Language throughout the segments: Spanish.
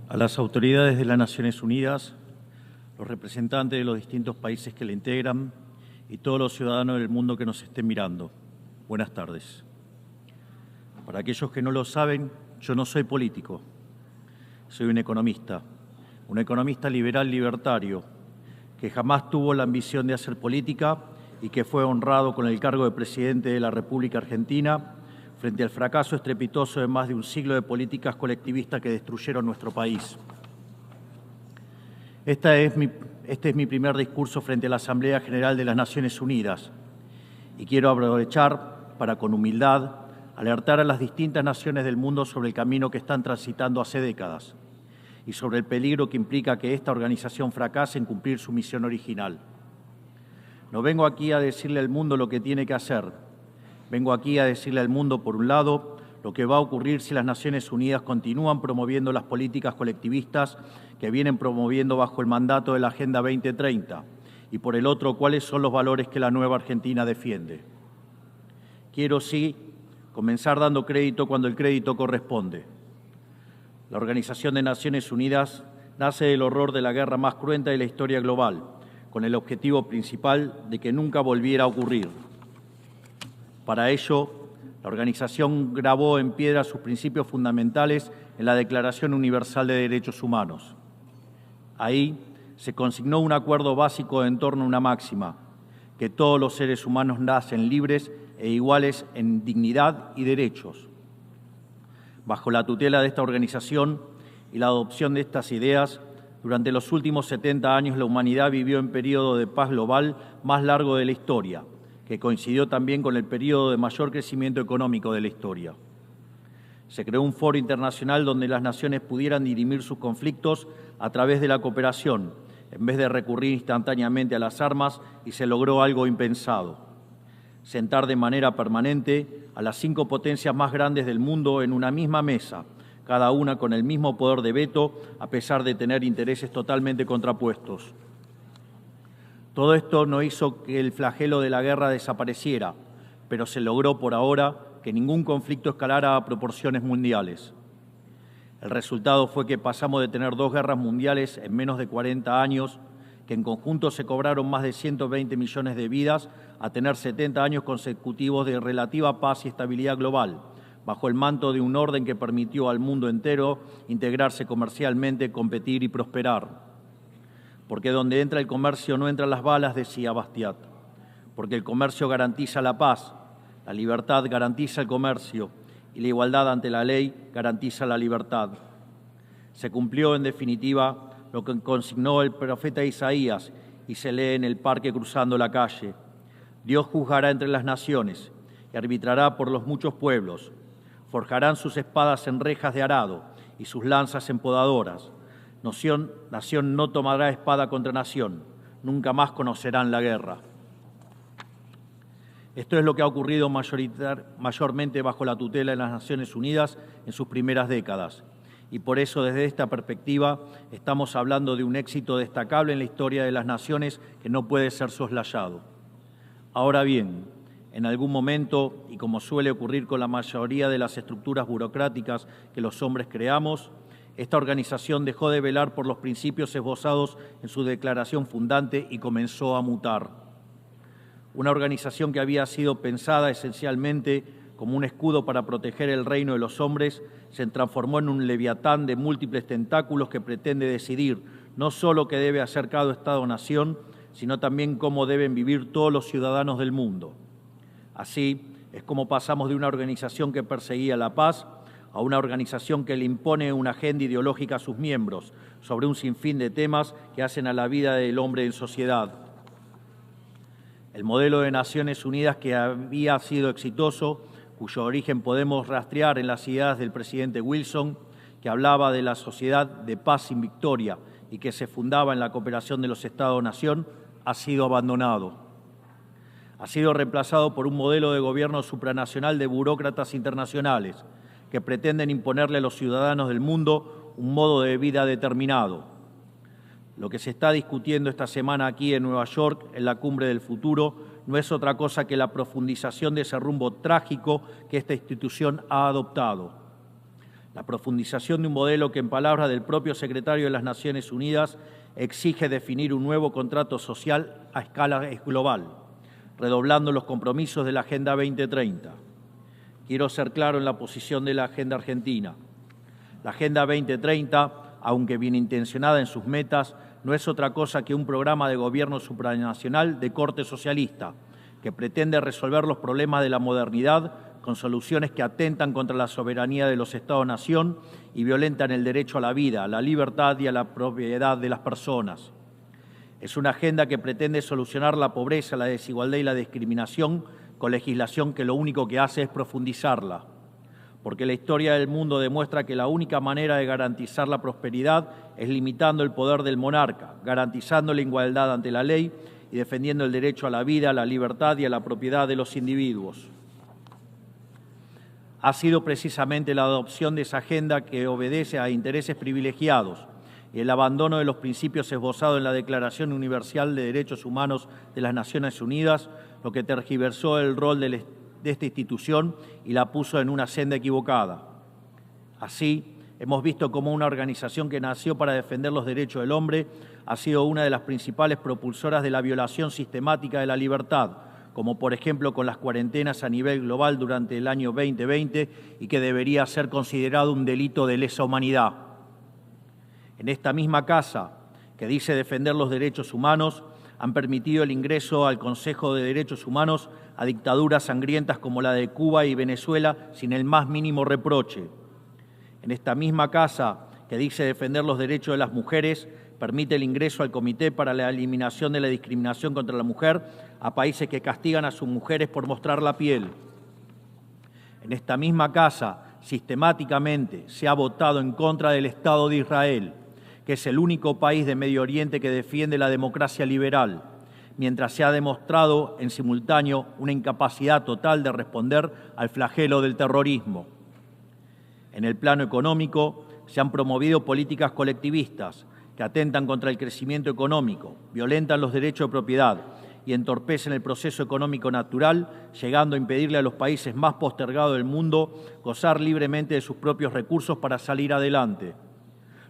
A las autoridades de las Naciones Unidas, los representantes de los distintos países que la integran y todos los ciudadanos del mundo que nos estén mirando, buenas tardes. Para aquellos que no lo saben, yo no soy político, soy un economista liberal libertario, que jamás tuvo la ambición de hacer política y que fue honrado con el cargo de presidente de la República Argentina frente al fracaso estrepitoso de más de un siglo de políticas colectivistas que destruyeron nuestro país. Este es mi primer discurso frente a la Asamblea General de las Naciones Unidas y quiero aprovechar para, con humildad, alertar a las distintas naciones del mundo sobre el camino que están transitando hace décadas y sobre el peligro que implica que esta organización fracase en cumplir su misión original. No vengo aquí a decirle al mundo lo que tiene que hacer. Vengo aquí a decirle al mundo, por un lado, lo que va a ocurrir si las Naciones Unidas continúan promoviendo las políticas colectivistas que vienen promoviendo bajo el mandato de la Agenda 2030, y por el otro, cuáles son los valores que la nueva Argentina defiende. Quiero, sí, comenzar dando crédito cuando el crédito corresponde. La Organización de Naciones Unidas nace del horror de la guerra más cruenta de la historia global, con el objetivo principal de que nunca volviera a ocurrir. Para ello, la organización grabó en piedra sus principios fundamentales en la Declaración Universal de Derechos Humanos. Ahí se consignó un acuerdo básico en torno a una máxima, que todos los seres humanos nacen libres e iguales en dignidad y derechos. Bajo la tutela de esta organización y la adopción de estas ideas, durante los últimos 70 años la humanidad vivió en periodo de paz global más largo de la historia, que coincidió también con el periodo de mayor crecimiento económico de la historia. Se creó un foro internacional donde las naciones pudieran dirimir sus conflictos a través de la cooperación, en vez de recurrir instantáneamente a las armas, y se logró algo impensado: sentar de manera permanente a las 5 potencias más grandes del mundo en una misma mesa, cada una con el mismo poder de veto, a pesar de tener intereses totalmente contrapuestos. Todo esto no hizo que el flagelo de la guerra desapareciera, pero se logró por ahora que ningún conflicto escalara a proporciones mundiales. El resultado fue que pasamos de tener 2 guerras mundiales en menos de 40 años, que en conjunto se cobraron más de 120 millones de vidas, a tener 70 años consecutivos de relativa paz y estabilidad global, bajo el manto de un orden que permitió al mundo entero integrarse comercialmente, competir y prosperar. Porque donde entra el comercio no entran las balas, decía Bastiat. Porque el comercio garantiza la paz, la libertad garantiza el comercio y la igualdad ante la ley garantiza la libertad. Se cumplió, en definitiva, lo que consignó el profeta Isaías y se lee en el parque cruzando la calle. Dios juzgará entre las naciones y arbitrará por los muchos pueblos. Forjarán sus espadas en rejas de arado y sus lanzas en podadoras. Nación no tomará espada contra nación, nunca más conocerán la guerra. Esto es lo que ha ocurrido mayormente bajo la tutela de las Naciones Unidas en sus primeras décadas. Y por eso, desde esta perspectiva, estamos hablando de un éxito destacable en la historia de las naciones que no puede ser soslayado. Ahora bien, en algún momento, y como suele ocurrir con la mayoría de las estructuras burocráticas que los hombres creamos, esta organización dejó de velar por los principios esbozados en su declaración fundante y comenzó a mutar. Una organización que había sido pensada esencialmente como un escudo para proteger el reino de los hombres se transformó en un leviatán de múltiples tentáculos que pretende decidir no solo qué debe hacer cada Estado-nación, sino también cómo deben vivir todos los ciudadanos del mundo. Así es como pasamos de una organización que perseguía la paz a una organización que le impone una agenda ideológica a sus miembros sobre un sinfín de temas que hacen a la vida del hombre en sociedad. El modelo de Naciones Unidas, que había sido exitoso, cuyo origen podemos rastrear en las ideas del presidente Wilson, que hablaba de la sociedad de paz sin victoria y que se fundaba en la cooperación de los Estados-nación, ha sido abandonado. Ha sido reemplazado por un modelo de gobierno supranacional de burócratas internacionales, que pretenden imponerle a los ciudadanos del mundo un modo de vida determinado. Lo que se está discutiendo esta semana aquí en Nueva York, en la Cumbre del Futuro, no es otra cosa que la profundización de ese rumbo trágico que esta institución ha adoptado. La profundización de un modelo que, en palabras del propio secretario de las Naciones Unidas, exige definir un nuevo contrato social a escala global, redoblando los compromisos de la Agenda 2030. Quiero ser claro en la posición de la Agenda Argentina. La Agenda 2030, aunque bien intencionada en sus metas, no es otra cosa que un programa de gobierno supranacional de corte socialista, que pretende resolver los problemas de la modernidad con soluciones que atentan contra la soberanía de los Estados-nación y violentan el derecho a la vida, a la libertad y a la propiedad de las personas. Es una agenda que pretende solucionar la pobreza, la desigualdad y la discriminación con legislación que lo único que hace es profundizarla. Porque la historia del mundo demuestra que la única manera de garantizar la prosperidad es limitando el poder del monarca, garantizando la igualdad ante la ley y defendiendo el derecho a la vida, a la libertad y a la propiedad de los individuos. Ha sido precisamente la adopción de esa agenda que obedece a intereses privilegiados y el abandono de los principios esbozados en la Declaración Universal de Derechos Humanos de las Naciones Unidas lo que tergiversó el rol de esta institución y la puso en una senda equivocada. Así, hemos visto cómo una organización que nació para defender los derechos del hombre ha sido una de las principales propulsoras de la violación sistemática de la libertad, como por ejemplo con las cuarentenas a nivel global durante el año 2020 y que debería ser considerado un delito de lesa humanidad. En esta misma casa, que dice defender los derechos humanos, han permitido el ingreso al Consejo de Derechos Humanos a dictaduras sangrientas como la de Cuba y Venezuela sin el más mínimo reproche. En esta misma casa, que dice defender los derechos de las mujeres, permite el ingreso al Comité para la Eliminación de la Discriminación contra la Mujer a países que castigan a sus mujeres por mostrar la piel. En esta misma casa, sistemáticamente, se ha votado en contra del Estado de Israel, que es el único país de Medio Oriente que defiende la democracia liberal, mientras se ha demostrado en simultáneo una incapacidad total de responder al flagelo del terrorismo. En el plano económico, se han promovido políticas colectivistas que atentan contra el crecimiento económico, violentan los derechos de propiedad y entorpecen el proceso económico natural, llegando a impedirle a los países más postergados del mundo gozar libremente de sus propios recursos para salir adelante.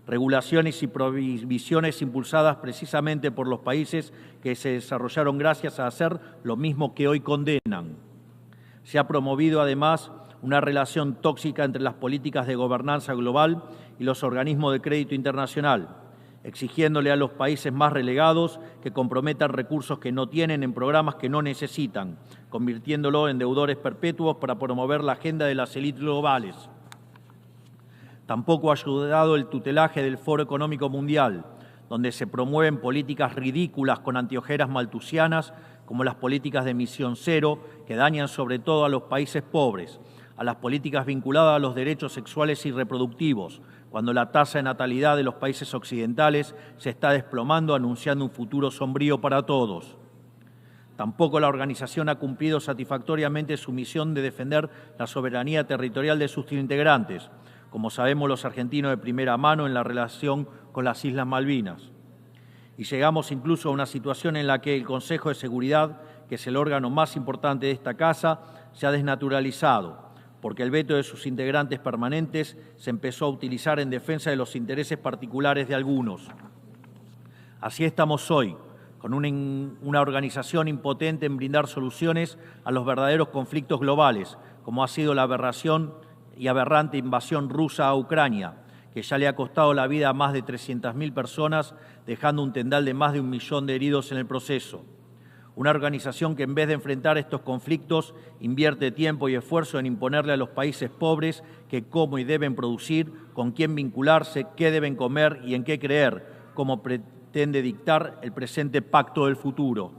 Regulaciones y prohibiciones impulsadas precisamente por los países que se desarrollaron gracias a hacer lo mismo que hoy condenan. Se ha promovido además una relación tóxica entre las políticas de gobernanza global y los organismos de crédito internacional, exigiéndole a los países más relegados que comprometan recursos que no tienen en programas que no necesitan, convirtiéndolo en deudores perpetuos para promover la agenda de las élites globales. Tampoco ha ayudado el tutelaje del Foro Económico Mundial, donde se promueven políticas ridículas con anteojeras maltusianas, como las políticas de emisión cero, que dañan sobre todo a los países pobres, a las políticas vinculadas a los derechos sexuales y reproductivos, cuando la tasa de natalidad de los países occidentales se está desplomando, anunciando un futuro sombrío para todos. Tampoco la organización ha cumplido satisfactoriamente su misión de defender la soberanía territorial de sus integrantes, como sabemos los argentinos de primera mano en la relación con las Islas Malvinas. Y llegamos incluso a una situación en la que el Consejo de Seguridad, que es el órgano más importante de esta casa, se ha desnaturalizado, porque el veto de sus integrantes permanentes se empezó a utilizar en defensa de los intereses particulares de algunos. Así estamos hoy, con una organización impotente en brindar soluciones a los verdaderos conflictos globales, como ha sido la aberración y aberrante invasión rusa a Ucrania, que ya le ha costado la vida a más de 300.000 personas, dejando un tendal de más de 1 millón de heridos en el proceso. Una organización que en vez de enfrentar estos conflictos invierte tiempo y esfuerzo en imponerle a los países pobres que cómo y deben producir, con quién vincularse, qué deben comer y en qué creer, como pretende dictar el presente pacto del futuro.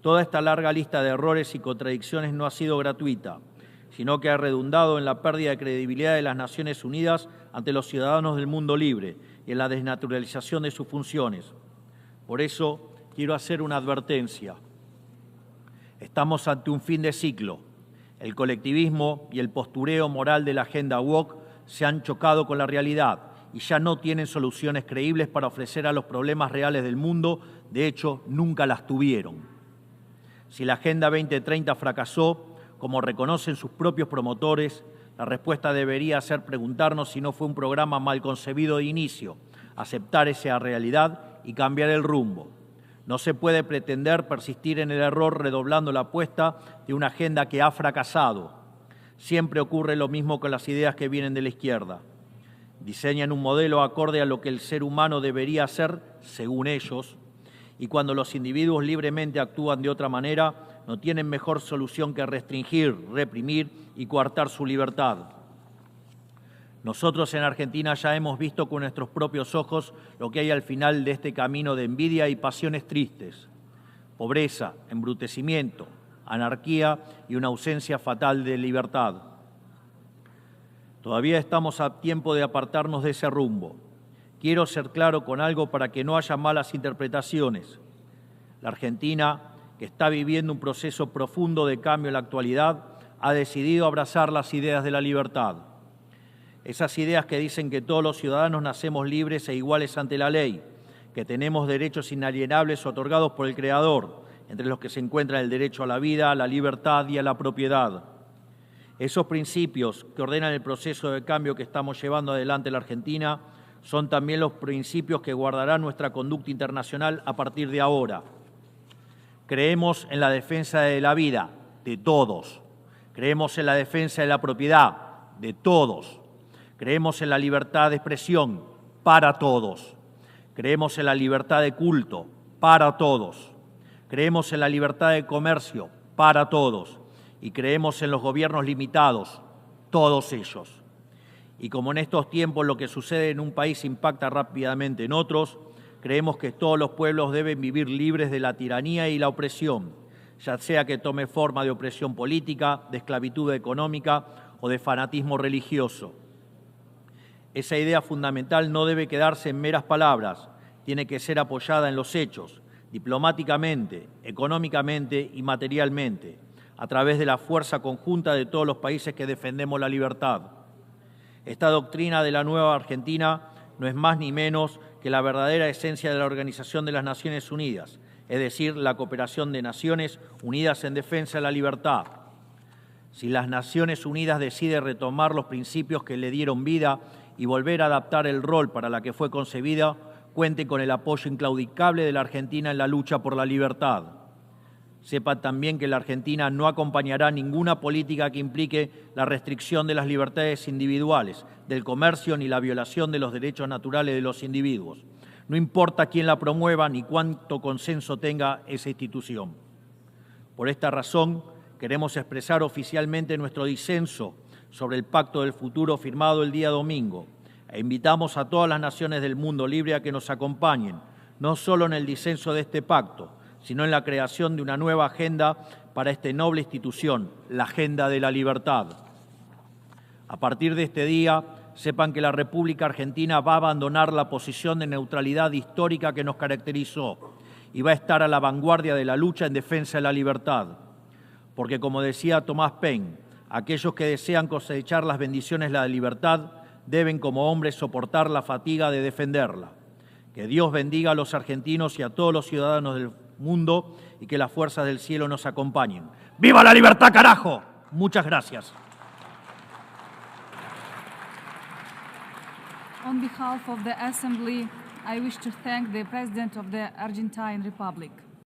Toda esta larga lista de errores y contradicciones no ha sido gratuita, sino que ha redundado en la pérdida de credibilidad de las Naciones Unidas ante los ciudadanos del mundo libre y en la desnaturalización de sus funciones. Por eso, quiero hacer una advertencia. Estamos ante un fin de ciclo. El colectivismo y el postureo moral de la agenda woke se han chocado con la realidad y ya no tienen soluciones creíbles para ofrecer a los problemas reales del mundo. De hecho, nunca las tuvieron. Si la Agenda 2030 fracasó, como reconocen sus propios promotores, La respuesta debería ser preguntarnos si no fue un programa mal concebido de inicio, aceptar esa realidad y cambiar el rumbo. No se puede pretender persistir en el error redoblando la apuesta de una agenda que ha fracasado. Siempre ocurre lo mismo con las ideas que vienen de la izquierda. Diseñan un modelo acorde a lo que el ser humano debería ser, según ellos, y cuando los individuos libremente actúan de otra manera, no tienen mejor solución que restringir, reprimir y coartar su libertad. Nosotros en Argentina ya hemos visto con nuestros propios ojos lo que hay al final de este camino de envidia y pasiones tristes. Pobreza, embrutecimiento, anarquía y una ausencia fatal de libertad. Todavía estamos a tiempo de apartarnos de ese rumbo. Quiero ser claro con algo para que no haya malas interpretaciones. La Argentina, que está viviendo un proceso profundo de cambio en la actualidad, ha decidido abrazar las ideas de la libertad. Esas ideas que dicen que todos los ciudadanos nacemos libres e iguales ante la ley, que tenemos derechos inalienables otorgados por el Creador, entre los que se encuentran el derecho a la vida, a la libertad y a la propiedad. Esos principios que ordenan el proceso de cambio que estamos llevando adelante en la Argentina son también los principios que guardarán nuestra conducta internacional a partir de ahora. Creemos en la defensa de la vida de todos. Creemos en la defensa de la propiedad de todos. Creemos en la libertad de expresión para todos. Creemos en la libertad de culto para todos. Creemos en la libertad de comercio para todos. Y creemos en los gobiernos limitados, todos ellos. Y como en estos tiempos lo que sucede en un país impacta rápidamente en otros, creemos que todos los pueblos deben vivir libres de la tiranía y la opresión, ya sea que tome forma de opresión política, de esclavitud económica o de fanatismo religioso. Esa idea fundamental no debe quedarse en meras palabras, tiene que ser apoyada en los hechos, diplomáticamente, económicamente y materialmente, a través de la fuerza conjunta de todos los países que defendemos la libertad. Esta doctrina de la nueva Argentina no es más ni menos que la verdadera esencia de la Organización de las Naciones Unidas, es decir, la cooperación de naciones unidas en defensa de la libertad. Si las Naciones Unidas deciden retomar los principios que le dieron vida y volver a adaptar el rol para la que fue concebida, cuente con el apoyo inclaudicable de la Argentina en la lucha por la libertad. Sepa también que la Argentina no acompañará ninguna política que implique la restricción de las libertades individuales, del comercio ni la violación de los derechos naturales de los individuos. No importa quién la promueva ni cuánto consenso tenga esa institución. Por esta razón, queremos expresar oficialmente nuestro disenso sobre el Pacto del Futuro firmado el día domingo e invitamos a todas las naciones del mundo libre a que nos acompañen, no solo en el disenso de este pacto, sino en la creación de una nueva agenda para esta noble institución, la agenda de la libertad. A partir de este día, sepan que la República Argentina va a abandonar la posición de neutralidad histórica que nos caracterizó y va a estar a la vanguardia de la lucha en defensa de la libertad. Porque, como decía Thomas Paine, aquellos que desean cosechar las bendiciones de la libertad deben como hombres soportar la fatiga de defenderla. Que Dios bendiga a los argentinos y a todos los ciudadanos del mundo y que las fuerzas del cielo nos acompañen. ¡Viva la libertad, carajo! Muchas gracias. On behalf of the Assembly, I wish to thank the President of the Argentine Republic.